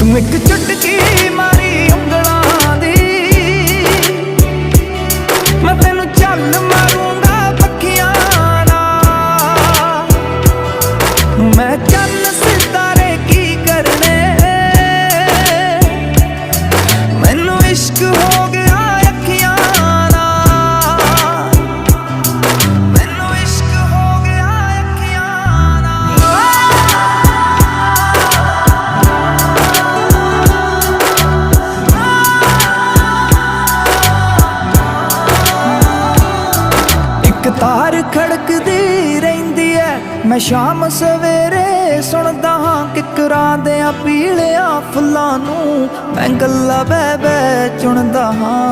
ਤੂੰ ਇੱਕ ਚੁਟਕੀ ਮਾਰੀ ਉਂਗਲਾਂ ਦੀ, ਮੈਂ ਤੈਨੂੰ ਚੱਲ ਮਾਰੂੰਗਾ ਪੱਖੀਆਂ ਨਾਲ। ਮੈਂ ਚੰਨ ਸਿਤਾਰੇ ਕੀ ਕਰਨੇ, ਮੈਨੂੰ ਇਸ਼ਕ ਹੋ ਗਿਆ ਅੱਖੀਆਂ ਨਾਲ, ਮੈਨੂੰ ਇਸ਼ਕ ਹੋ ਗਿਆ ਅੱਖੀਆਂ ਨਾਲ। ਇੱਕ ਤਾਰ ਖੜਕਦੀ ਰਹਿੰਦੀ ਐ, ਮੈਂ ਸ਼ਾਮ ਸਵੇਰੇ ਸੁਣਦਾ ਹਾਂ ਕਿਕਰਾਂ ਦੇ ਪੀਲਿਆਂ ਫੁੱਲਾਂ ਨੂੰ, ਮੈਂ ਗੱਲਾਂ ਬਹਿ ਬਹਿ ਚੁਣਦਾ ਹਾਂ।